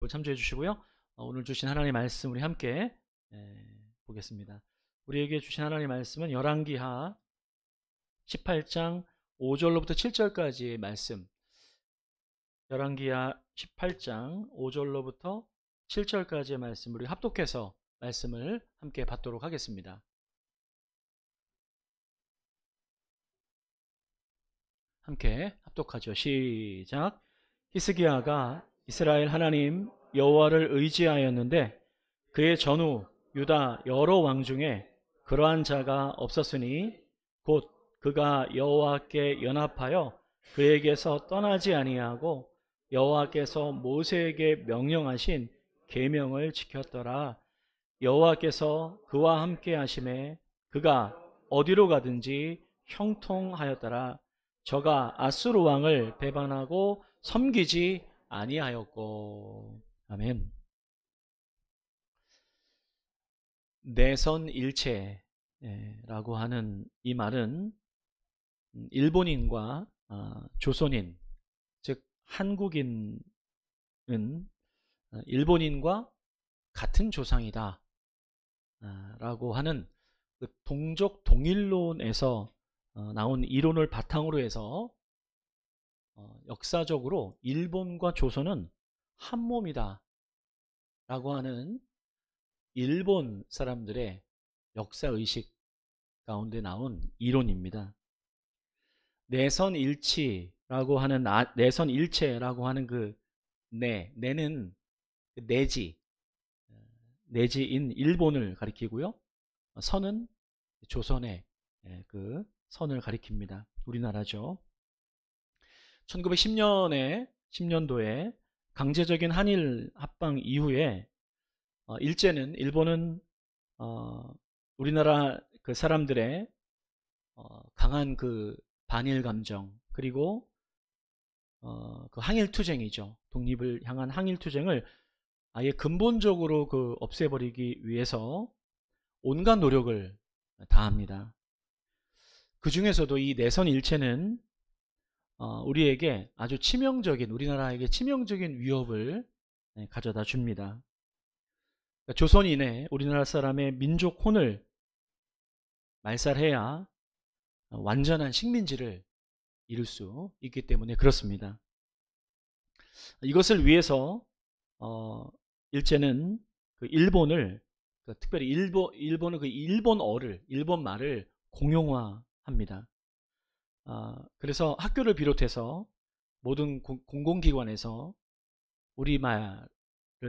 참조해 주시고요. 오늘 주신 하나님의 말씀 우리 함께 보겠습니다. 우리에게 주신 하나님의 말씀은 열왕기하 18장 5절로부터 7절까지의 말씀, 열왕기하 18장 5절로부터 7절까지의 말씀, 우리 합독해서 말씀을 함께 받도록 하겠습니다. 함께 합독하죠. 시작. 히스기야가 이스라엘 하나님 여호와를 의지하였는데 그의 전후 유다 여러 왕 중에 그러한 자가 없었으니 곧 그가 여호와께 연합하여 그에게서 떠나지 아니하고 여호와께서 모세에게 명령하신 계명을 지켰더라. 여호와께서 그와 함께 하심에 그가 어디로 가든지 형통하였더라. 저가 아수르 왕을 배반하고 섬기지 아니하였고. 아멘. 내선일체라고 하는 이 말은 일본인과 조선인, 즉 한국인은 일본인과 같은 조상이다 라고 하는 그 동족 동일론에서 나온 이론을 바탕으로 해서 역사적으로 일본과 조선은 한 몸이다 라고 하는 일본 사람들의 역사의식 가운데 나온 이론입니다. 내선일치라고 하는 내선일체라고 하는 그 내는 내지인 일본을 가리키고요. 선은 조선의 그 선을 가리킵니다. 우리나라죠. 1910년도에 강제적인 한일 합방 이후에 일본은 우리나라 그 사람들의 강한 그 반일 감정, 그리고 그 항일투쟁이죠. 독립을 향한 항일투쟁을 아예 근본적으로 그 없애버리기 위해서 온갖 노력을 다합니다. 그 중에서도 이 내선일체는 우리에게 아주 치명적인, 우리나라에게 치명적인 위협을 가져다 줍니다. 조선인의, 우리나라 사람의 민족 혼을 말살해야 완전한 식민지를 이룰 수 있기 때문에 그렇습니다. 이것을 위해서 일제는 그 일본을, 특별히 일본은 그 일본 말을 공용화합니다. 그래서 학교를 비롯해서 모든 공공기관에서 우리말을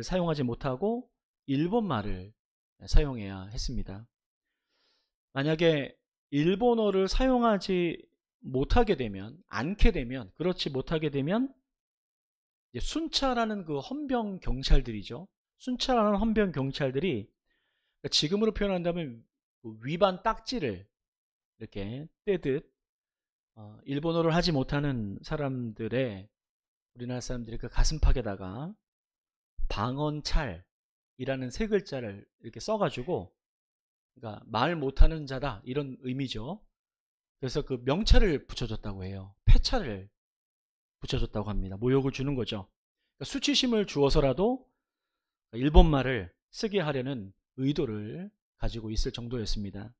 사용하지 못하고 일본말을 사용해야 했습니다. 만약에 일본어를 사용하지 못하게 되면, 그렇지 못하게 되면 이제 순찰하는 그 헌병 경찰들이죠. 순찰하는 헌병 경찰들이 지금으로 표현한다면 위반 딱지를 이렇게 떼듯 일본어를 하지 못하는 사람들의, 우리나라 사람들의 그 가슴팍에다가 방언찰이라는 세 글자를 이렇게 써가지고, 그러니까 말 못하는 자다 이런 의미죠. 그래서 그 명찰을 붙여줬다고 해요. 패찰을 붙여줬다고 합니다. 모욕을 주는 거죠. 그러니까 수치심을 주어서라도 일본말을 쓰게 하려는 의도를 가지고 있을 정도였습니다.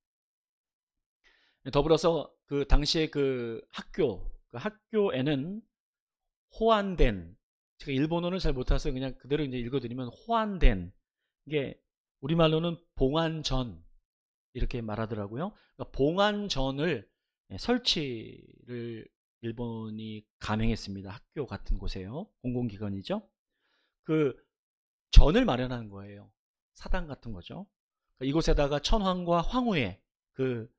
더불어서 그 당시에 그 학교에는 호안된, 제가 일본어는 잘 못해서 그냥 그대로 이제 읽어드리면 호안된, 이게 우리말로는 봉안전 이렇게 말하더라고요. 그러니까 봉안전을 설치를 일본이 감행했습니다. 학교 같은 곳에요. 공공기관이죠. 그 전을 마련하는 거예요. 사당 같은 거죠. 그러니까 이곳에다가 천황과 황후의 그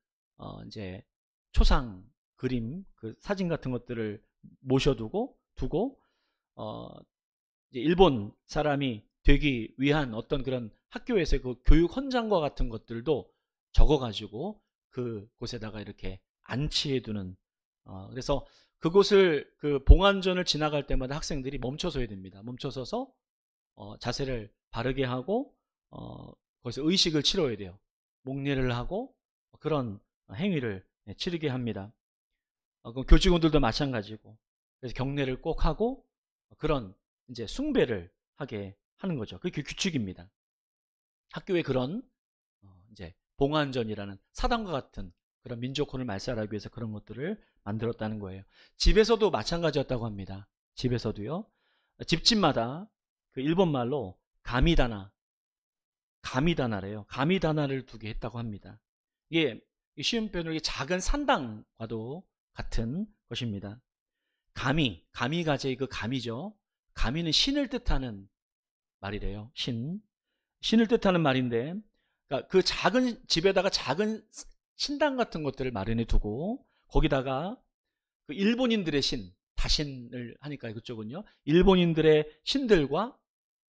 이제 초상 그림, 그 사진 같은 것들을 모셔두고 이제 일본 사람이 되기 위한 어떤 그런 학교에서의 그 교육 헌장과 같은 것들도 적어가지고 그곳에다가 이렇게 안치해두는, 그래서 그곳을, 그 봉안전을 지나갈 때마다 학생들이 멈춰서야 됩니다. 멈춰서서 자세를 바르게 하고 거기서 의식을 치러야 돼요. 목례를 하고 그런 행위를 치르게 합니다. 그럼 교직원들도 마찬가지고, 그래서 경례를 꼭 하고 그런 이제 숭배를 하게 하는 거죠. 그게 규칙입니다. 학교에 그런 이제 봉안전이라는 사당과 같은 그런 민족혼을 말살하기 위해서 그런 것들을 만들었다는 거예요. 집에서도 마찬가지였다고 합니다. 집에서도요. 집집마다 그 일본 말로 가미다나래요. 가미다나를 두게 했다고 합니다. 이게 쉬운 표현으로 작은 산당과도 같은 것입니다. 가미가제의 그 가미죠. 가미는 신을 뜻하는 말이래요. 신을 뜻하는 말인데, 그러니까 그 작은 집에다가 작은 신당 같은 것들을 마련해 두고 거기다가 그 일본인들의 다신을 하니까 그쪽은요. 일본인들의 신들과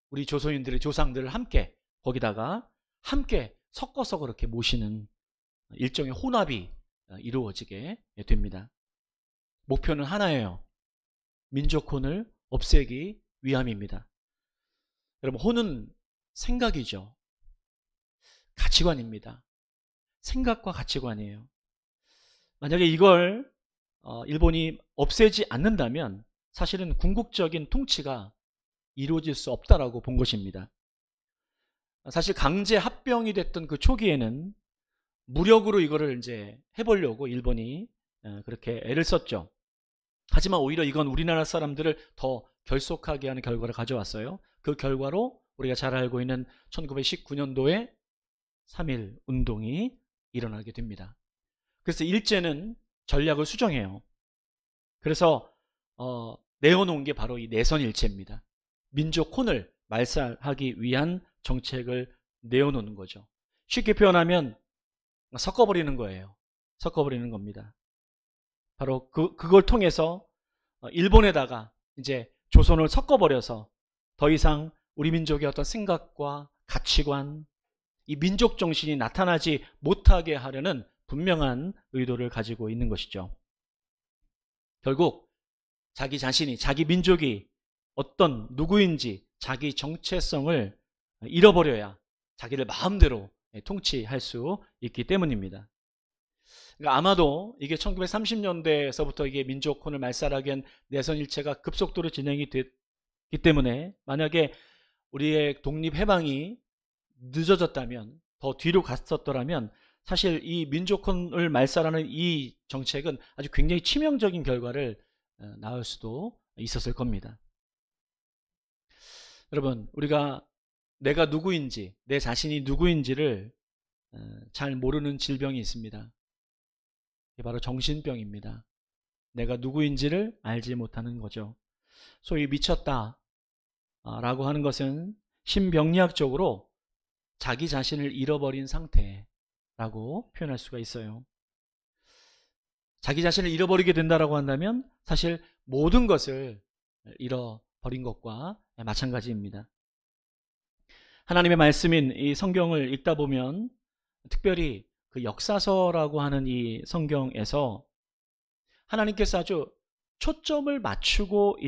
우리 조선인들의 조상들을 거기다가 함께 섞어서 그렇게 모시는 일종의 혼합이 이루어지게 됩니다. 목표는 하나예요. 민족혼을 없애기 위함입니다. 여러분, 혼은 생각이죠. 가치관입니다. 생각과 가치관이에요. 만약에 이걸 일본이 없애지 않는다면 사실은 궁극적인 통치가 이루어질 수 없다라고 본 것입니다. 사실 강제 합병이 됐던 그 초기에는 무력으로 이거를 이제 해보려고 일본이 그렇게 애를 썼죠. 하지만 오히려 이건 우리나라 사람들을 더 결속하게 하는 결과를 가져왔어요. 그 결과로 우리가 잘 알고 있는 1919년도에 3.1 운동이 일어나게 됩니다. 그래서 일제는 전략을 수정해요. 그래서 내어놓은 게 바로 이 내선일체입니다. 민족혼을 말살하기 위한 정책을 내어놓는 거죠. 쉽게 표현하면 섞어버리는 거예요. 섞어버리는 겁니다. 바로 그걸 통해서 일본에다가 이제 조선을 섞어버려서 더 이상 우리 민족의 어떤 생각과 가치관, 이 민족 정신이 나타나지 못하게 하려는 분명한 의도를 가지고 있는 것이죠. 결국 자기 자신이, 자기 민족이 어떤 누구인지 자기 정체성을 잃어버려야 자기를 마음대로 통치할 수 있기 때문입니다. 그러니까 아마도 이게 1930년대에서부터 이게 민족혼을 말살하기 위한 내선일체가 급속도로 진행이 됐기 때문에 만약에 우리의 독립해방이 늦어졌다면, 더 뒤로 갔었더라면 사실 이 민족혼을 말살하는 이 정책은 아주 굉장히 치명적인 결과를 낳을 수도 있었을 겁니다. 여러분, 우리가 내가 누구인지, 내 자신이 누구인지를 잘 모르는 질병이 있습니다. 이게 바로 정신병입니다. 내가 누구인지를 알지 못하는 거죠. 소위 미쳤다 라고 하는 것은 신병리학적으로 자기 자신을 잃어버린 상태라고 표현할 수가 있어요. 자기 자신을 잃어버리게 된다라고 한다면 사실 모든 것을 잃어버린 것과 마찬가지입니다. 하나님의 말씀인 이 성경을 읽다 보면 특별히 그 역사서라고 하는 이 성경에서 하나님께서 아주 초점을 맞추고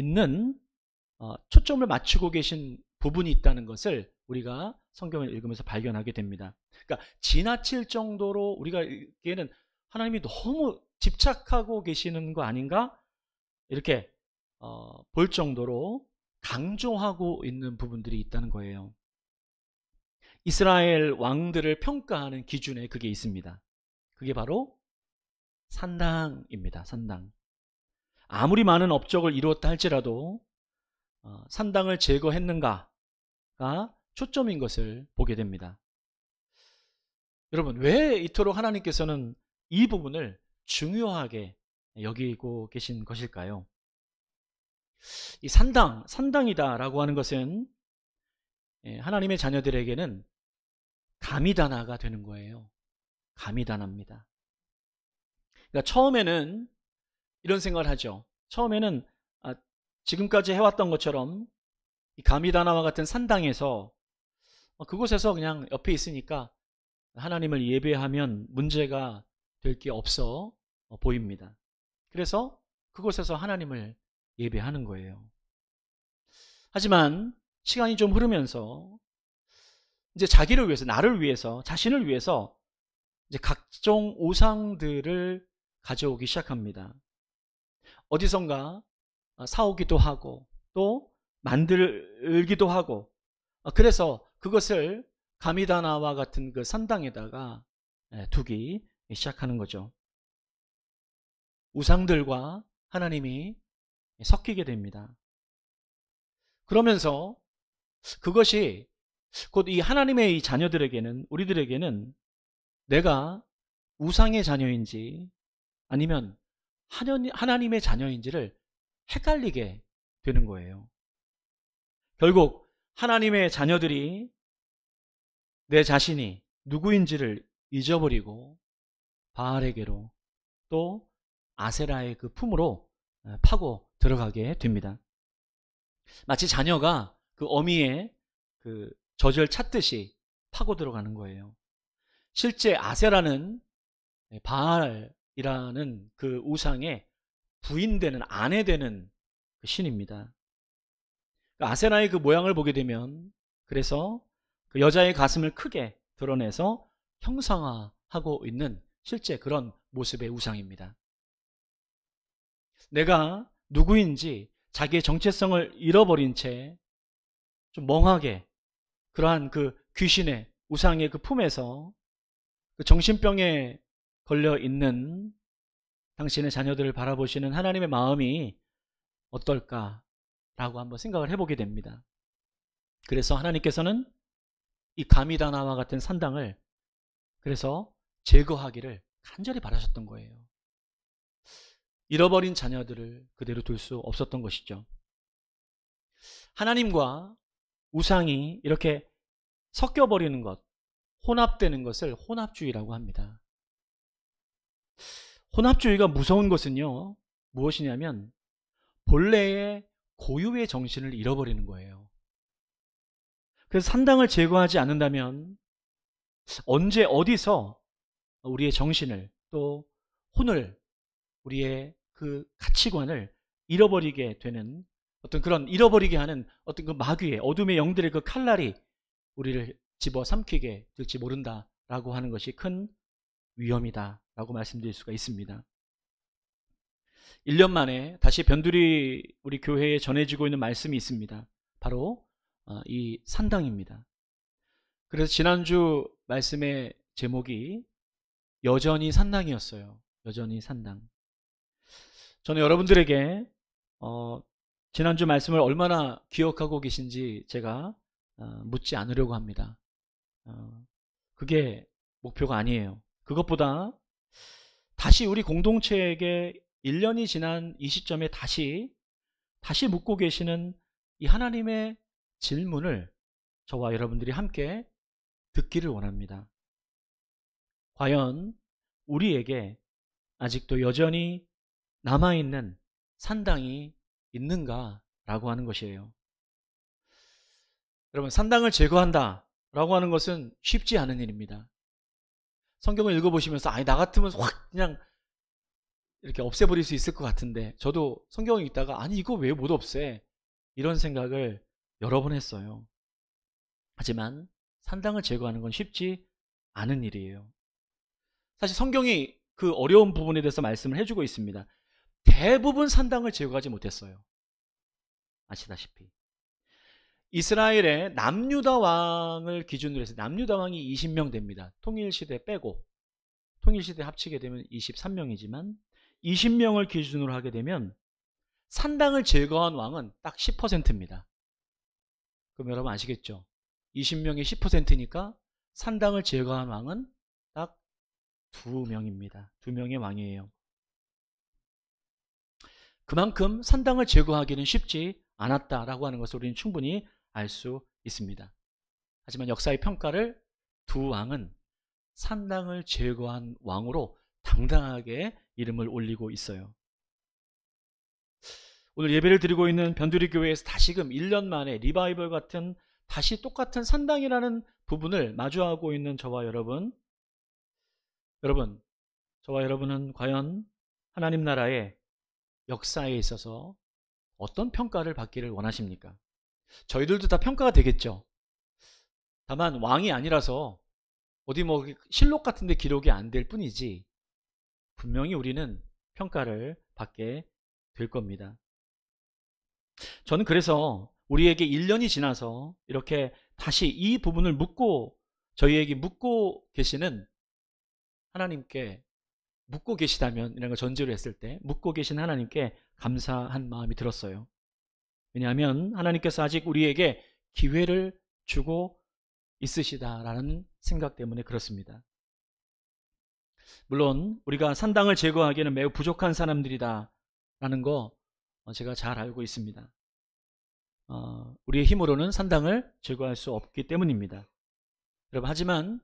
계신 부분이 있다는 것을 우리가 성경을 읽으면서 발견하게 됩니다. 그러니까 지나칠 정도로 우리가 읽기에는 하나님이 너무 집착하고 계시는 거 아닌가? 이렇게 볼 정도로 강조하고 있는 부분들이 있다는 거예요. 이스라엘 왕들을 평가하는 기준에 그게 있습니다. 그게 바로 산당입니다. 산당. 아무리 많은 업적을 이루었다 할지라도 산당을 제거했는가가 초점인 것을 보게 됩니다. 여러분, 왜 이토록 하나님께서는 이 부분을 중요하게 여기고 계신 것일까요? 이 산당이다라고 하는 것은 하나님의 자녀들에게는 가미다나가 되는 거예요. 가미다나입니다. 그러니까 처음에는 이런 생각을 하죠. 처음에는 지금까지 해왔던 것처럼 이 가미다나와 같은 산당에서 그곳에서 그냥 옆에 있으니까 하나님을 예배하면 문제가 될 게 없어 보입니다. 그래서 그곳에서 하나님을 예배하는 거예요. 하지만 시간이 좀 흐르면서 이제 자기를 위해서, 나를 위해서, 자신을 위해서 이제 각종 우상들을 가져오기 시작합니다. 어디선가 사오기도 하고 또 만들기도 하고 그래서 그것을 가미다나와 같은 그 산당에다가 두기 시작하는 거죠. 우상들과 하나님이 섞이게 됩니다. 그러면서 그것이 곧 이 하나님의 이 자녀들에게는, 우리들에게는 내가 우상의 자녀인지 아니면 하나님의 자녀인지를 헷갈리게 되는 거예요. 결국 하나님의 자녀들이 내 자신이 누구인지를 잊어버리고 바알에게로 또 아세라의 그 품으로 파고 들어가게 됩니다. 마치 자녀가 그 어미의 그 젖을 찾듯이 파고 들어가는 거예요. 실제 아세라는 바알이라는 그 우상의 부인되는, 아내 되는 그 신입니다. 아세라의 그 모양을 보게 되면, 그래서 그 여자의 가슴을 크게 드러내서 형상화하고 있는 실제 그런 모습의 우상입니다. 내가 누구인지 자기의 정체성을 잃어버린 채 좀 멍하게 그러한 그 귀신의 우상의 그 품에서 그 정신병에 걸려 있는 당신의 자녀들을 바라보시는 하나님의 마음이 어떨까라고 한번 생각을 해보게 됩니다. 그래서 하나님께서는 이 가미다나와 같은 산당을 그래서 제거하기를 간절히 바라셨던 거예요. 잃어버린 자녀들을 그대로 둘 수 없었던 것이죠. 하나님과 우상이 이렇게 섞여버리는 것, 혼합되는 것을 혼합주의라고 합니다. 혼합주의가 무서운 것은요, 무엇이냐면 본래의 고유의 정신을 잃어버리는 거예요. 그래서 산당을 제거하지 않는다면 언제 어디서 우리의 정신을 또 혼을, 우리의 그 가치관을 잃어버리게 되는 어떤 그런 잃어버리게 하는 어떤 그 마귀의 어둠의 영들의 그 칼날이 우리를 집어삼키게 될지 모른다라고 하는 것이 큰 위험이다라고 말씀드릴 수가 있습니다. 1년 만에 다시 변두리 우리 교회에 전해지고 있는 말씀이 있습니다. 바로 이 산당입니다. 그래서 지난주 말씀의 제목이 여전히 산당이었어요. 여전히 산당. 저는 여러분들에게 지난주 말씀을 얼마나 기억하고 계신지 제가 묻지 않으려고 합니다. 그게 목표가 아니에요. 그것보다 다시 우리 공동체에게 1년이 지난 이 시점에 다시 묻고 계시는 이 하나님의 질문을 저와 여러분들이 함께 듣기를 원합니다. 과연 우리에게 아직도 여전히 남아있는 산당이 있는가라고 하는 것이에요. 여러분, 산당을 제거한다 라고 하는 것은 쉽지 않은 일입니다. 성경을 읽어보시면서 나 같으면 확 그냥 이렇게 없애버릴 수 있을 것 같은데, 저도 성경을 읽다가 이거 왜 못 없애? 이런 생각을 여러 번 했어요. 하지만 산당을 제거하는 건 쉽지 않은 일이에요. 사실 성경이 그 어려운 부분에 대해서 말씀을 해주고 있습니다. 대부분 산당을 제거하지 못했어요. 아시다시피 이스라엘의 남유다 왕을 기준으로 해서 남유다 왕이 20명 됩니다. 통일시대 빼고, 통일시대 합치게 되면 23명이지만 20명을 기준으로 하게 되면 산당을 제거한 왕은 딱 10%입니다. 그럼 여러분 아시겠죠? 20명이 10%니까 산당을 제거한 왕은 딱 2명입니다. 2명의 왕이에요. 그만큼 산당을 제거하기는 쉽지 않았다라고 하는 것을 우리는 충분히 알 수 있습니다. 하지만 역사의 평가를 두 왕은 산당을 제거한 왕으로 당당하게 이름을 올리고 있어요. 오늘 예배를 드리고 있는 변두리 교회에서 다시금 1년 만에 리바이벌 같은 다시 똑같은 산당이라는 부분을 마주하고 있는 저와 여러분, 저와 여러분은 과연 하나님 나라의 역사에 있어서 어떤 평가를 받기를 원하십니까? 저희들도 다 평가가 되겠죠. 다만 왕이 아니라서 어디 실록 같은 데 기록이 안 될 뿐이지 분명히 우리는 평가를 받게 될 겁니다. 저는 그래서 우리에게 1년이 지나서 이렇게 다시 이 부분을 저희에게 묻고 계시는 하나님께, 묻고 계시다면, 이런 걸 전제로 했을 때 묻고 계신 하나님께 감사한 마음이 들었어요. 왜냐하면 하나님께서 아직 우리에게 기회를 주고 있으시다라는 생각 때문에 그렇습니다. 물론 우리가 산당을 제거하기에는 매우 부족한 사람들이다 라는 거 제가 잘 알고 있습니다. 우리의 힘으로는 산당을 제거할 수 없기 때문입니다. 여러분, 하지만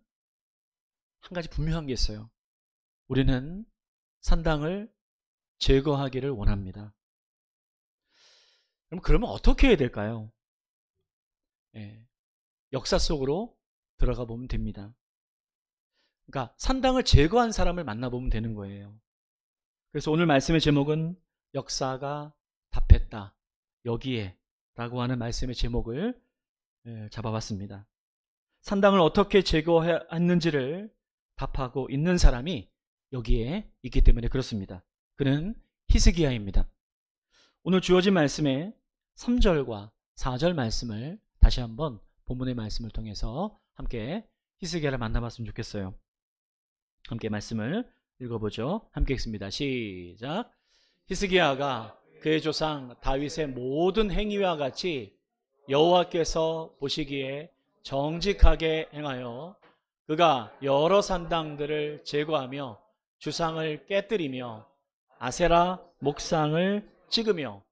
한 가지 분명한 게 있어요. 우리는 산당을 제거하기를 원합니다. 그러면 어떻게 해야 될까요? 역사 속으로 들어가 보면 됩니다. 그러니까 산당을 제거한 사람을 만나보면 되는 거예요. 그래서 오늘 말씀의 제목은 역사가 답했다, 여기에 라고 하는 말씀의 제목을 잡아봤습니다. 산당을 어떻게 제거했는지를 답하고 있는 사람이 여기에 있기 때문에 그렇습니다. 그는 히스기야입니다. 오늘 주어진 말씀의 3절과 4절 말씀을 다시 한번 본문의 말씀을 통해서 함께 히스기야를 만나봤으면 좋겠어요. 함께 말씀을 읽어보죠. 함께 읽습니다. 시작. 히스기야가 그의 조상 다윗의 모든 행위와 같이 여호와께서 보시기에 정직하게 행하여 그가 여러 산당들을 제거하며 주상을 깨뜨리며 아세라 목상을 찍으며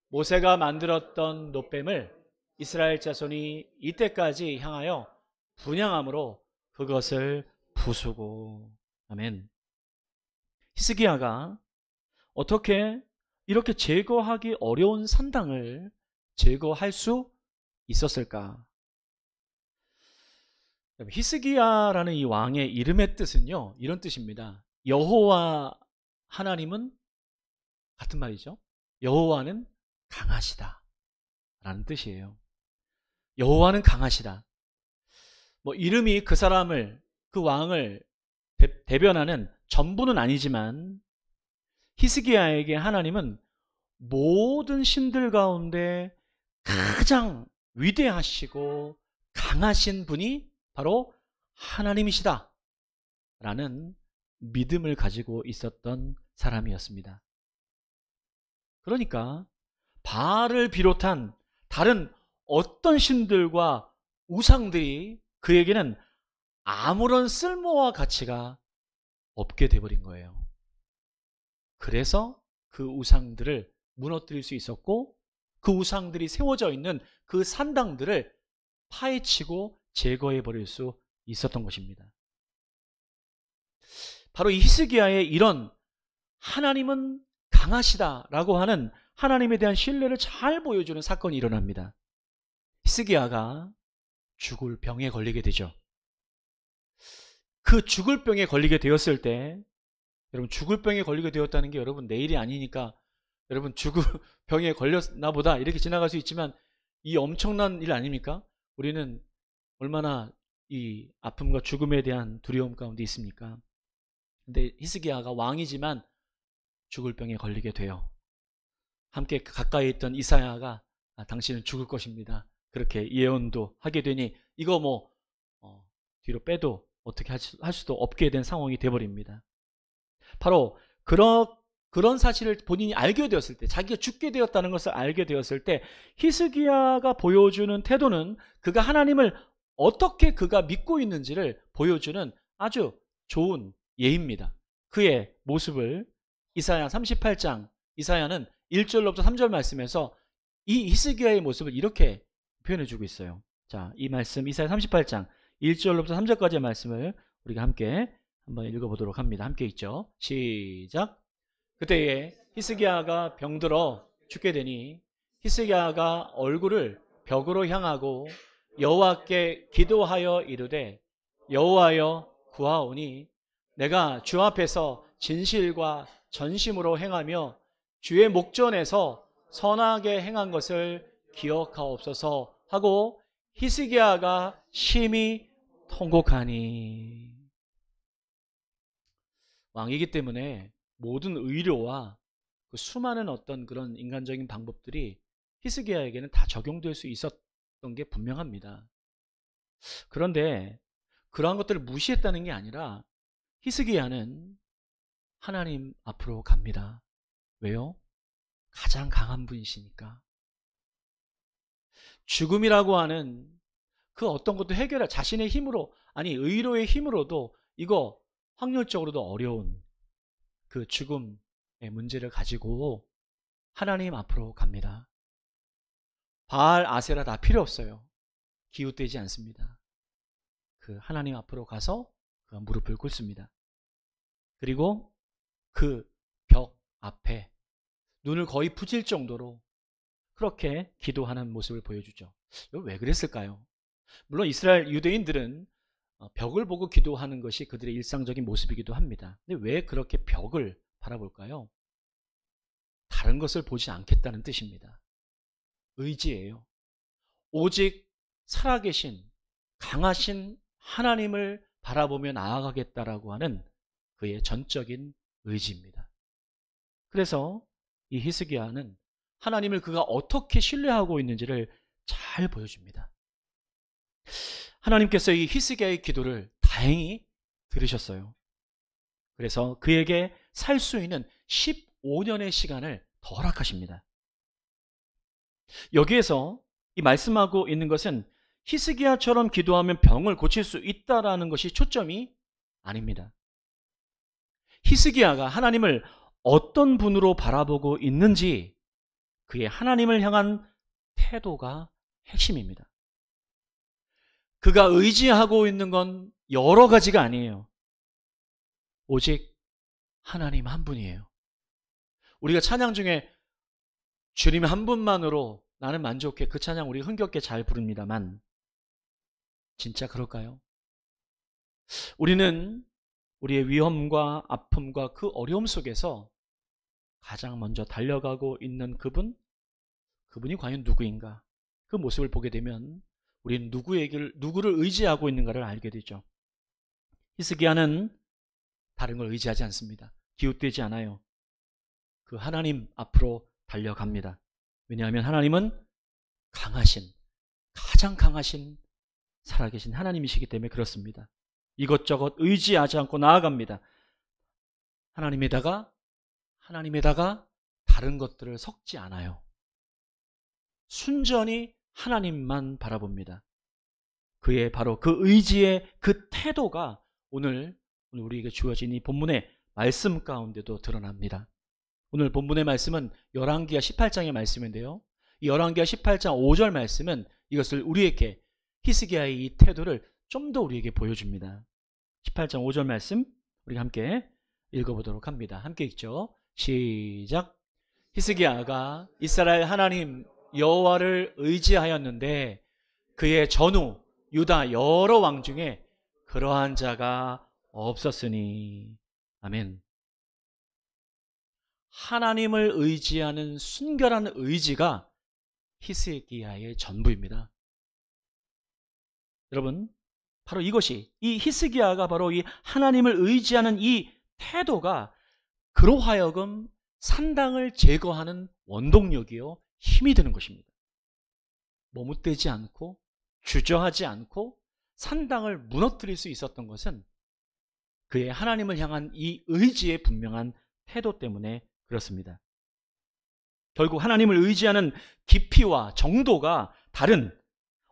모세가 만들었던 놋뱀을 이스라엘 자손이 이때까지 향하여 분향함으로 그것을 부수고. 아멘. 히스기야가 어떻게 이렇게 제거하기 어려운 산당을 제거할 수 있었을까? 히스기야라는 이 왕의 이름의 뜻은요, 이런 뜻입니다. 여호와 하나님은, 같은 말이죠, 여호와는 강하시다 라는 뜻이에요. 여호와는 강하시다. 이름이 그 사람을, 그 왕을 대변하는 전부는 아니지만 히스기야에게 하나님은 모든 신들 가운데 가장 위대하시고 강하신 분이 바로 하나님이시다 라는 믿음을 가지고 있었던 사람이었습니다. 그러니까 바알을 비롯한 다른 어떤 신들과 우상들이 그에게는 아무런 쓸모와 가치가 없게 돼버린 거예요. 그래서 그 우상들을 무너뜨릴 수 있었고, 그 우상들이 세워져 있는 그 산당들을 파헤치고 제거해버릴 수 있었던 것입니다. 바로 이 히스기야의 이런 하나님은 강하시다라고 하는 하나님에 대한 신뢰를 잘 보여주는 사건이 일어납니다. 히스기야가 죽을 병에 걸리게 되죠. 그 죽을 병에 걸리게 되었을 때, 여러분, 죽을 병에 걸리게 되었다는 게 여러분 내일이 아니니까 여러분 죽을 병에 걸렸나 보다 이렇게 지나갈 수 있지만 이 엄청난 일 아닙니까? 우리는 얼마나 이 아픔과 죽음에 대한 두려움 가운데 있습니까? 근데 히스기야가 왕이지만 죽을 병에 걸리게 돼요. 함께 가까이 있던 이사야가 당신은 죽을 것입니다, 그렇게 예언도 하게 되니 이거 뒤로 빼도 어떻게 할 수도 없게 된 상황이 되어버립니다. 바로 그런 사실을 본인이 알게 되었을 때, 자기가 죽게 되었다는 것을 알게 되었을 때 히스기야가 보여주는 태도는 그가 하나님을 어떻게 그가 믿고 있는지를 보여주는 아주 좋은 예입니다. 그의 모습을 이사야 38장, 이사야는 1절로부터 3절 말씀에서 이 히스기야의 모습을 이렇게 표현해주고 있어요. 자, 이 말씀 이사야 38장 1절로부터 3절까지의 말씀을 우리가 함께 한번 읽어보도록 합니다. 함께 읽죠. 시작. 그때에 히스기야가 병들어 죽게 되니 히스기야가 얼굴을 벽으로 향하고 여호와께 기도하여 이르되 여호와여 구하오니 내가 주 앞에서 진실과 전심으로 행하며 주의 목전에서 선하게 행한 것을 기억하옵소서 하고 히스기야가 심히 통곡하니. 왕이기 때문에 모든 의료와 그 수많은 어떤 그런 인간적인 방법들이 히스기야에게는 다 적용될 수 있었던 게 분명합니다. 그런데 그러한 것들을 무시했다는 게 아니라 히스기야는 하나님 앞으로 갑니다. 왜요? 가장 강한 분이시니까. 죽음이라고 하는 그 어떤 것도 해결할 자신의 힘으로, 아니 의로의 힘으로도 이거 확률적으로도 어려운 그 죽음의 문제를 가지고 하나님 앞으로 갑니다. 바알, 아세라 다 필요 없어요. 기웃되지 않습니다. 그 하나님 앞으로 가서 그 무릎을 꿇습니다. 그리고 그 벽 앞에 눈을 거의 부질 정도로 그렇게 기도하는 모습을 보여주죠. 왜 그랬을까요? 물론 이스라엘 유대인들은 벽을 보고 기도하는 것이 그들의 일상적인 모습이기도 합니다. 근데 왜 그렇게 벽을 바라볼까요? 다른 것을 보지 않겠다는 뜻입니다. 의지예요. 오직 살아계신 강하신 하나님을 바라보며 나아가겠다라고 하는 그의 전적인 의지입니다. 그래서 이 히스기야는 하나님을 그가 어떻게 신뢰하고 있는지를 잘 보여줍니다. 하나님께서 이 히스기야의 기도를 다행히 들으셨어요. 그래서 그에게 살 수 있는 15년의 시간을 더 허락하십니다. 여기에서 이 말씀하고 있는 것은 히스기야처럼 기도하면 병을 고칠 수 있다라는 것이 초점이 아닙니다. 히스기야가 하나님을 어떤 분으로 바라보고 있는지 그의 하나님을 향한 태도가 핵심입니다. 그가 의지하고 있는 건 여러 가지가 아니에요. 오직 하나님 한 분이에요. 우리가 찬양 중에 주님 한 분만으로 나는 만족해, 그 찬양 우리 흥겹게 잘 부릅니다만 진짜 그럴까요? 우리는 우리의 위험과 아픔과 그 어려움 속에서 가장 먼저 달려가고 있는 그분이 과연 누구인가? 그 모습을 보게 되면 우리는 누구를 의지하고 있는가를 알게 되죠. 히스기야는 다른 걸 의지하지 않습니다. 기웃되지 않아요. 그 하나님 앞으로 달려갑니다. 왜냐하면 하나님은 가장 강하신 살아계신 하나님이시기 때문에 그렇습니다. 이것저것 의지하지 않고 나아갑니다. 하나님에다가 다른 것들을 섞지 않아요. 순전히 하나님만 바라봅니다. 그의 바로 그 의지의 그 태도가 오늘 우리에게 주어진 이 본문의 말씀 가운데도 드러납니다. 오늘 본문의 말씀은 열왕기하 18장의 말씀인데요. 이 열왕기하 18장 5절 말씀은 이것을 우리에게 히스기야의 이 태도를 좀 더 우리에게 보여줍니다. 18장 5절 말씀 우리가 함께 읽어보도록 합니다. 함께 읽죠. 시작. 히스기야가 이스라엘 하나님 여호와를 의지하였는데 그의 전후 유다 여러 왕 중에 그러한 자가 없었으니. 아멘. 하나님을 의지하는 순결한 의지가 히스기야의 전부입니다. 여러분, 바로 이것이, 이 히스기야가 바로 이 하나님을 의지하는 이 태도가 그로 하여금 산당을 제거하는 원동력이요 힘이 되는 것입니다. 머뭇대지 않고 주저하지 않고 산당을 무너뜨릴 수 있었던 것은 그의 하나님을 향한 이 의지의 분명한 태도 때문에 그렇습니다. 결국 하나님을 의지하는 깊이와 정도가 다른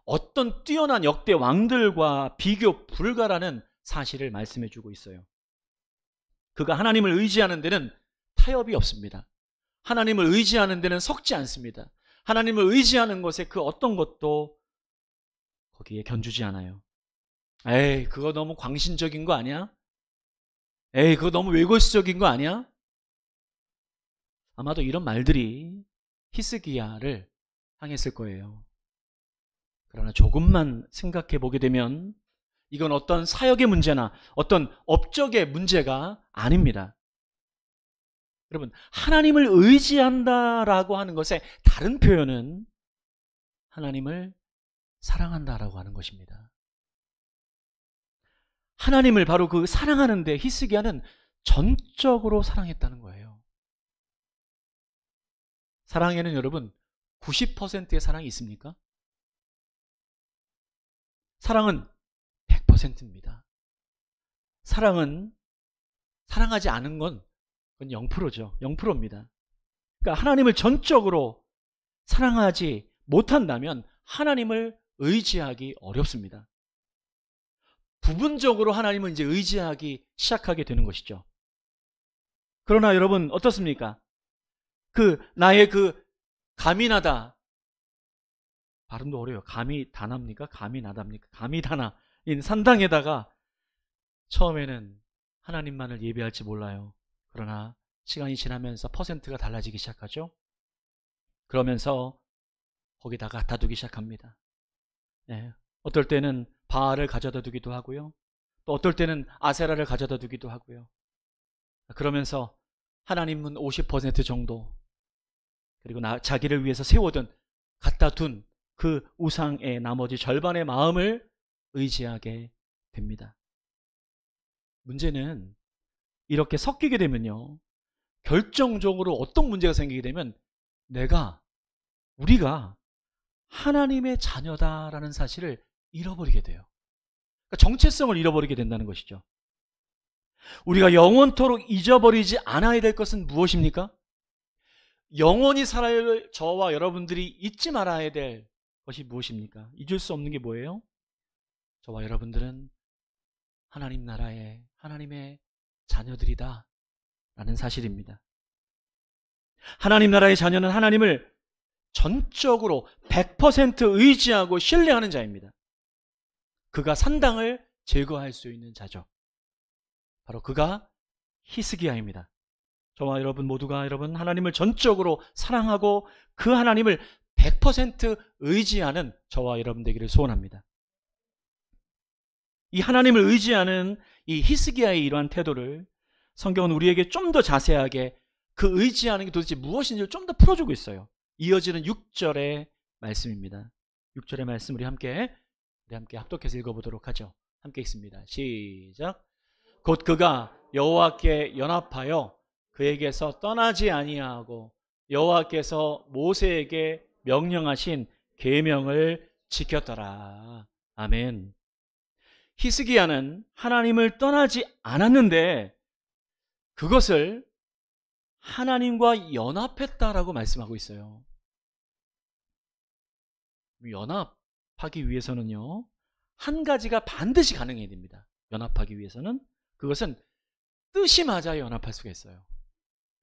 어떤 뛰어난 역대 왕들과 비교 불가라는 사실을 말씀해 주고 있어요. 그가 하나님을 의지하는 데는 타협이 없습니다. 하나님을 의지하는 데는 섞지 않습니다. 하나님을 의지하는 것에 그 어떤 것도 거기에 견주지 않아요. 에이, 그거 너무 광신적인 거 아니야? 에이, 그거 너무 외골수적인 거 아니야? 아마도 이런 말들이 히스기야를 향했을 거예요. 그러나 조금만 생각해 보게 되면 이건 어떤 사역의 문제나 어떤 업적의 문제가 아닙니다. 여러분, 하나님을 의지한다라고 하는 것의 다른 표현은 하나님을 사랑한다라고 하는 것입니다. 하나님을 바로 그 사랑하는데 히스기야는 전적으로 사랑했다는 거예요. 사랑에는 여러분 90%의 사랑이 있습니까? 사랑은 100%입니다. 사랑은 사랑하지 않은 건 그건 0%죠. 0%입니다. 그러니까 하나님을 전적으로 사랑하지 못한다면 하나님을 의지하기 어렵습니다. 부분적으로 하나님은 이제 의지하기 시작하게 되는 것이죠. 그러나 여러분 어떻습니까? 나의 감이 나다. 발음도 어려워요. 감이 다납니까? 감이 나답니까? 감이 다나인 산당에다가 처음에는 하나님만을 예배할지 몰라요. 그러나 시간이 지나면서 퍼센트가 달라지기 시작하죠. 그러면서 거기다 갖다 두기 시작합니다. 네. 어떨 때는 바알을 가져다 두기도 하고요. 또 어떨 때는 아세라를 가져다 두기도 하고요. 그러면서 하나님은 50% 정도, 그리고 자기를 위해서 세우던 갖다 둔 그 우상의 나머지 절반의 마음을 의지하게 됩니다. 문제는 이렇게 섞이게 되면요, 결정적으로 어떤 문제가 생기게 되면 우리가 하나님의 자녀다라는 사실을 잃어버리게 돼요. 그러니까 정체성을 잃어버리게 된다는 것이죠. 우리가 영원토록 잊어버리지 않아야 될 것은 무엇입니까? 영원히 살아야 저와 여러분들이 잊지 말아야 될 것이 무엇입니까? 잊을 수 없는 게 뭐예요? 저와 여러분들은 하나님 나라의 하나님의 자녀들이다 라는 사실입니다. 하나님 나라의 자녀는 하나님을 전적으로 100% 의지하고 신뢰하는 자입니다. 그가 산당을 제거할 수 있는 자죠. 바로 그가 히스기야입니다. 저와 여러분 모두가 하나님을 전적으로 사랑하고 그 하나님을 100% 의지하는 저와 여러분 되기를 소원합니다. 이 하나님을 의지하는 이 히스기야의 이러한 태도를 성경은 우리에게 좀 더 자세하게 그 의지하는 게 도대체 무엇인지를 좀 더 풀어주고 있어요. 이어지는 6절의 말씀입니다. 6절의 말씀 우리 함께 합독해서 읽어보도록 하죠. 함께 읽습니다. 시작. 곧 그가 여호와께 연합하여 그에게서 떠나지 아니하고 여호와께서 모세에게 명령하신 계명을 지켰더라. 아멘. 히스기야는 하나님을 떠나지 않았는데 그것을 하나님과 연합했다라고 말씀하고 있어요. 연합하기 위해서는요, 한 가지가 반드시 가능해야 됩니다. 연합하기 위해서는 그것은 뜻이 맞아야 연합할 수가 있어요.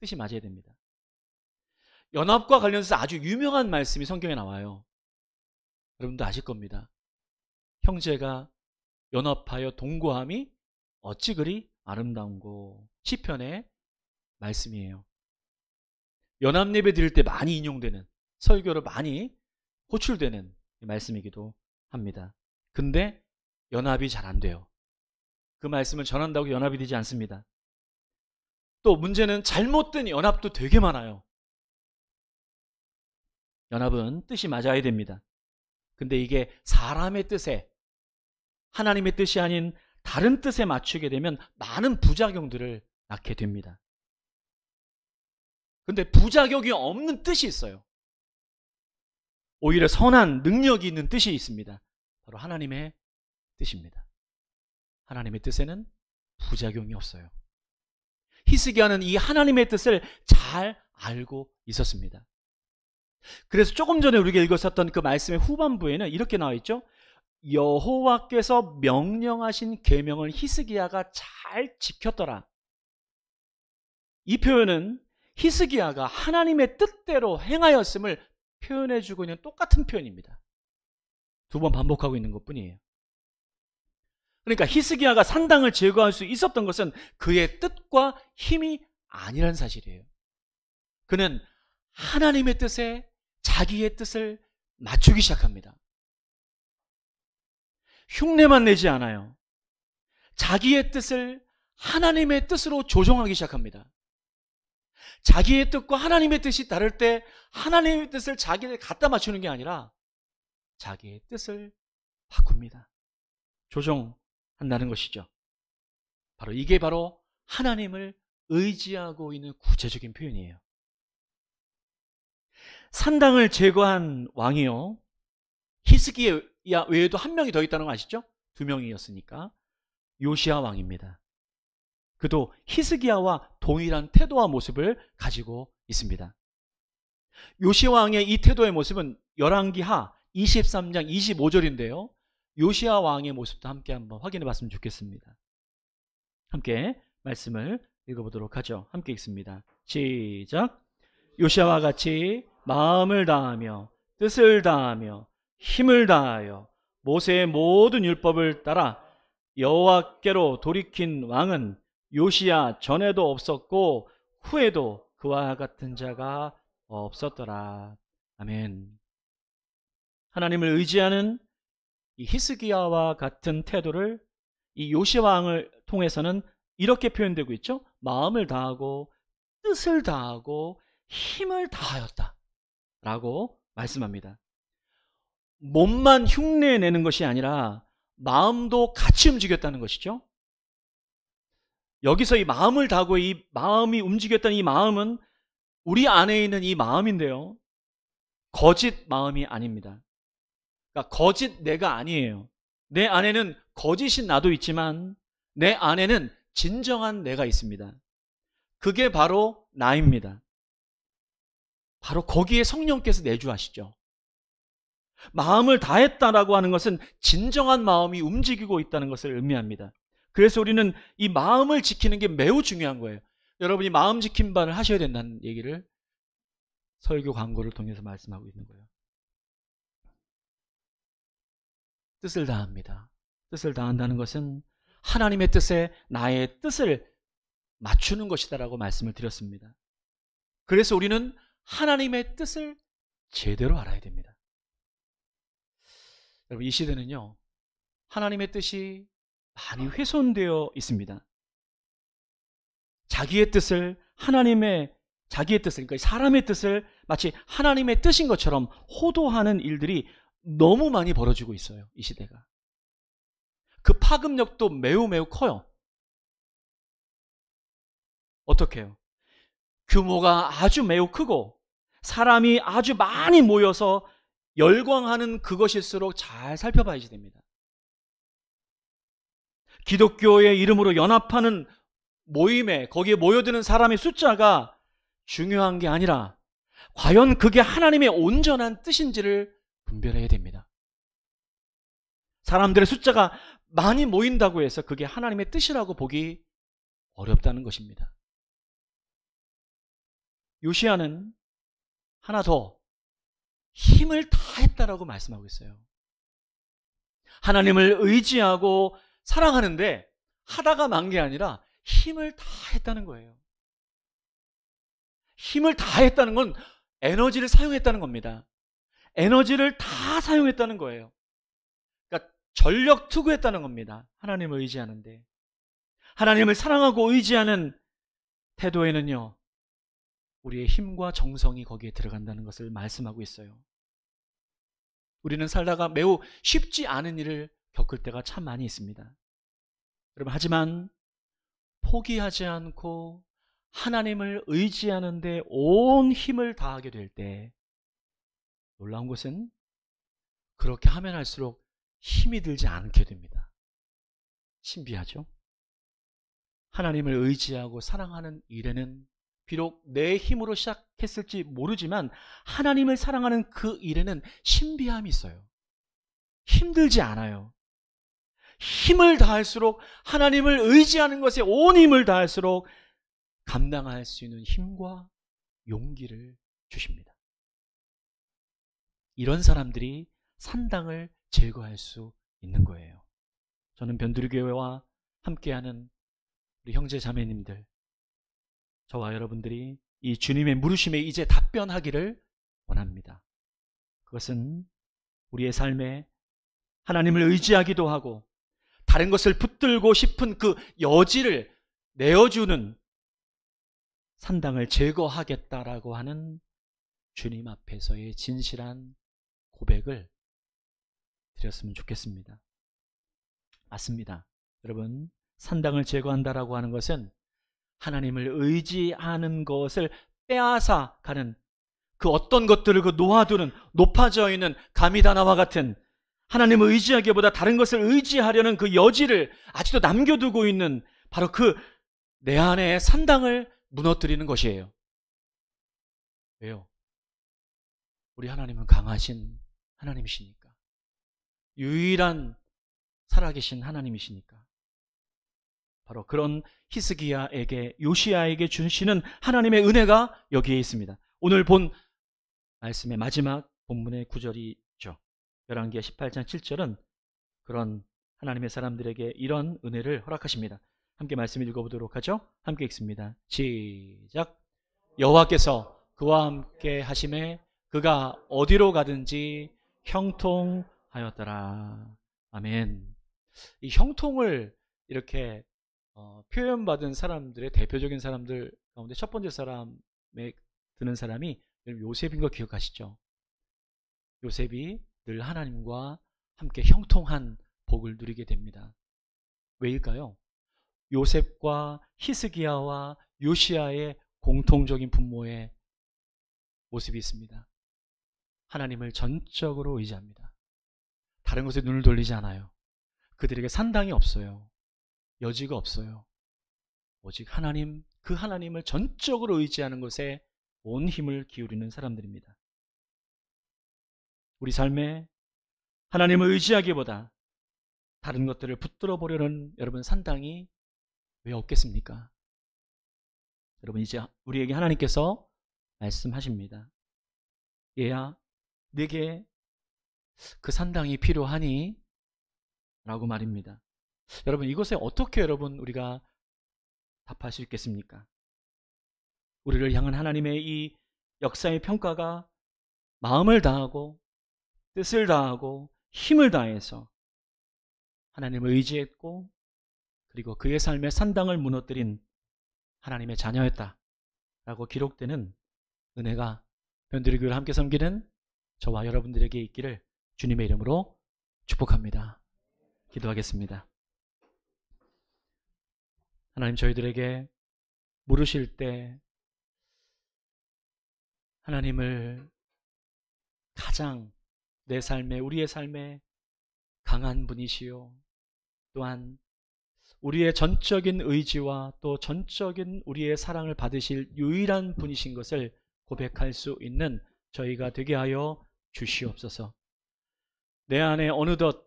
뜻이 맞아야 됩니다. 연합과 관련해서 아주 유명한 말씀이 성경에 나와요. 여러분도 아실 겁니다. 형제가 연합하여 동거함이 어찌 그리 아름다운고, 시편의 말씀이에요. 연합 예배 드릴 때 많이 인용되는, 설교로 많이 호출되는 말씀이기도 합니다. 근데 연합이 잘 안 돼요. 그 말씀을 전한다고 연합이 되지 않습니다. 또 문제는 잘못된 연합도 되게 많아요. 연합은 뜻이 맞아야 됩니다. 근데 이게 사람의 뜻에, 하나님의 뜻이 아닌 다른 뜻에 맞추게 되면 많은 부작용들을 낳게 됩니다. 근데 부작용이 없는 뜻이 있어요. 오히려 선한 능력이 있는 뜻이 있습니다. 바로 하나님의 뜻입니다. 하나님의 뜻에는 부작용이 없어요. 히스기야는 이 하나님의 뜻을 잘 알고 있었습니다. 그래서 조금 전에 우리가 읽었었던 그 말씀의 후반부에는 이렇게 나와 있죠. 여호와께서 명령하신 계명을 히스기야가 잘 지켰더라. 이 표현은 히스기야가 하나님의 뜻대로 행하였음을 표현해주고 있는 똑같은 표현입니다. 두 번 반복하고 있는 것뿐이에요. 그러니까 히스기야가 산당을 제거할 수 있었던 것은 그의 뜻과 힘이 아니란 사실이에요. 그는 하나님의 뜻에 자기의 뜻을 맞추기 시작합니다. 흉내만 내지 않아요. 자기의 뜻을 하나님의 뜻으로 조정하기 시작합니다. 자기의 뜻과 하나님의 뜻이 다를 때 하나님의 뜻을 자기를 갖다 맞추는 게 아니라 자기의 뜻을 바꿉니다. 조정한다는 것이죠. 이게 바로 하나님을 의지하고 있는 구체적인 표현이에요. 산당을 제거한 왕이요, 히스기야 외에도 한 명이 더 있다는 거 아시죠? 두 명이었으니까. 요시야 왕입니다. 그도 히스기야와 동일한 태도와 모습을 가지고 있습니다. 요시야 왕의 이 태도의 모습은 열왕기하 23장 25절인데요. 요시야 왕의 모습도 함께 한번 확인해 봤으면 좋겠습니다. 함께 말씀을 읽어보도록 하죠. 함께 읽습니다. 시작. 요시야와 같이 마음을 다하며 뜻을 다하며 힘을 다하여 모세의 모든 율법을 따라 여호와께로 돌이킨 왕은 요시야 전에도 없었고 후에도 그와 같은 자가 없었더라. 아멘. 하나님을 의지하는 이 히스기야와 같은 태도를 이 요시야 왕을 통해서는 이렇게 표현되고 있죠. 마음을 다하고 뜻을 다하고 힘을 다하였다 라고 말씀합니다. 몸만 흉내내는 것이 아니라 마음도 같이 움직였다는 것이죠. 여기서 이 마음을 다하고 이 마음이 움직였다는 이 마음은 우리 안에 있는 이 마음인데요, 거짓 마음이 아닙니다. 그러니까 거짓 내가 아니에요. 내 안에는 거짓인 나도 있지만 내 안에는 진정한 내가 있습니다. 그게 바로 나입니다. 바로 거기에 성령께서 내주하시죠. 마음을 다했다라고 하는 것은 진정한 마음이 움직이고 있다는 것을 의미합니다. 그래서 우리는 이 마음을 지키는 게 매우 중요한 거예요. 여러분이 마음 지킴바를 하셔야 된다는 얘기를 설교 광고를 통해서 말씀하고 있는 거예요. 뜻을 다합니다. 뜻을 다한다는 것은 하나님의 뜻에 나의 뜻을 맞추는 것이다라고 말씀을 드렸습니다. 그래서 우리는 하나님의 뜻을 제대로 알아야 됩니다. 여러분, 이 시대는요, 하나님의 뜻이 많이 훼손되어 있습니다. 자기의 뜻을 그러니까 사람의 뜻을 마치 하나님의 뜻인 것처럼 호도하는 일들이 너무 많이 벌어지고 있어요. 이 시대가. 그 파급력도 매우 커요. 어떻게 해요? 규모가 아주 매우 크고 사람이 아주 많이 모여서 열광하는 그것일수록 잘 살펴봐야지 됩니다. 기독교의 이름으로 연합하는 모임에 거기에 모여드는 사람의 숫자가 중요한 게 아니라 과연 그게 하나님의 온전한 뜻인지를 분별해야 됩니다. 사람들의 숫자가 많이 모인다고 해서 그게 하나님의 뜻이라고 보기 어렵다는 것입니다. 요시야는 하나 더 힘을 다했다라고 말씀하고 있어요. 하나님을 의지하고 사랑하는데 하다가 만 게 아니라 힘을 다했다는 거예요. 힘을 다했다는 건 에너지를 사용했다는 겁니다. 에너지를 다 사용했다는 거예요. 그러니까 전력 투구했다는 겁니다. 하나님을 의지하는데. 하나님을 사랑하고 의지하는 태도에는요, 우리의 힘과 정성이 거기에 들어간다는 것을 말씀하고 있어요. 우리는 살다가 매우 쉽지 않은 일을 겪을 때가 참 많이 있습니다. 여러분, 하지만 포기하지 않고 하나님을 의지하는데 온 힘을 다하게 될 때 놀라운 것은 그렇게 하면 할수록 힘이 들지 않게 됩니다. 신비하죠? 하나님을 의지하고 사랑하는 일에는 비록 내 힘으로 시작했을지 모르지만 하나님을 사랑하는 그 일에는 신비함이 있어요. 힘들지 않아요. 힘을 다할수록, 하나님을 의지하는 것에 온 힘을 다할수록 감당할 수 있는 힘과 용기를 주십니다. 이런 사람들이 산당을 제거할 수 있는 거예요. 저는 변두리교회와 함께하는 우리 형제 자매님들, 저와 여러분들이 이 주님의 물으심에 이제 답변하기를 원합니다. 그것은 우리의 삶에 하나님을 의지하기도 하고 다른 것을 붙들고 싶은 그 여지를 내어주는 산당을 제거하겠다라고 하는 주님 앞에서의 진실한 고백을 드렸으면 좋겠습니다. 맞습니다. 여러분, 산당을 제거한다라고 하는 것은 하나님을 의지하는 것을 빼앗아 가는 그 어떤 것들을 그 놓아두는 높아져 있는 가미다나와 같은 하나님을 의지하기보다 다른 것을 의지하려는 그 여지를 아직도 남겨두고 있는 바로 그 내 안의 산당을 무너뜨리는 것이에요. 왜요? 우리 하나님은 강하신 하나님이시니까. 유일한 살아계신 하나님이시니까. 바로 그런 히스기야에게, 요시야에게 주시는 하나님의 은혜가 여기에 있습니다. 오늘 본 말씀의 마지막 본문의 구절이죠. 열왕기하 18장 7절은 그런 하나님의 사람들에게 이런 은혜를 허락하십니다. 함께 말씀 읽어보도록 하죠. 함께 읽습니다. 시작. 여호와께서 그와 함께 하심에 그가 어디로 가든지 형통하였더라. 아멘. 이 형통을 이렇게 표현받은 사람들의 대표적인 사람들 가운데 첫 번째 사람에 드는 사람이 요셉인 거 기억하시죠? 요셉이 늘 하나님과 함께 형통한 복을 누리게 됩니다. 왜일까요? 요셉과 히스기야와 요시야의 공통적인 분모의 모습이 있습니다. 하나님을 전적으로 의지합니다. 다른 것에 눈을 돌리지 않아요. 그들에게 산당이 없어요. 여지가 없어요. 오직 하나님, 그 하나님을 전적으로 의지하는 것에 온 힘을 기울이는 사람들입니다. 우리 삶에 하나님을 의지하기보다 다른 것들을 붙들어 보려는 여러분 산당이 왜 없겠습니까? 여러분, 이제 우리에게 하나님께서 말씀하십니다. 얘야, 네게 그 산당이 필요하니? 라고 말입니다. 여러분, 이것에 어떻게 우리가 답할 수 있겠습니까? 우리를 향한 하나님의 이 역사의 평가가 마음을 다하고 뜻을 다하고 힘을 다해서 하나님을 의지했고 그리고 그의 삶의 산당을 무너뜨린 하나님의 자녀였다라고 기록되는 은혜가 변두리 교회를 함께 섬기는 저와 여러분들에게 있기를 주님의 이름으로 축복합니다. 기도하겠습니다. 하나님, 저희들에게 물으실 때 하나님을 가장 내 삶에, 우리의 삶에 강한 분이시요, 또한 우리의 전적인 의지와 또 전적인 우리의 사랑을 받으실 유일한 분이신 것을 고백할 수 있는 저희가 되게 하여 주시옵소서. 내 안에 어느덧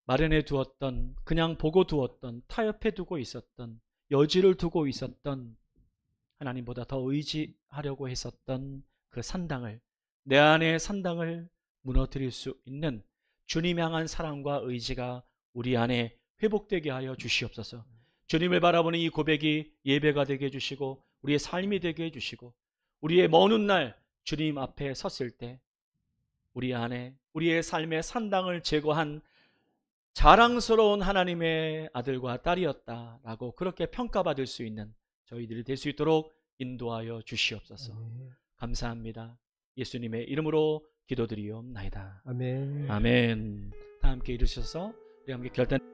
마련해 두었던, 그냥 보고 두었던, 타협해 두고 있었던, 여지를 두고 있었던, 하나님보다 더 의지하려고 했었던 그 산당을, 내 안의 산당을 무너뜨릴 수 있는 주님 향한 사랑과 의지가 우리 안에 회복되게 하여 주시옵소서. 주님을 바라보는 이 고백이 예배가 되게 해주시고 우리의 삶이 되게 해주시고 우리의 먼 훗날 주님 앞에 섰을 때 우리 안에 우리의 삶의 산당을 제거한 자랑스러운 하나님의 아들과 딸이었다라고 그렇게 평가받을 수 있는 저희들이 될 수 있도록 인도하여 주시옵소서. 감사합니다. 예수님의 이름으로 기도드리옵나이다. 아멘. 아멘. 다 함께 이루셔서 우리 함께 결단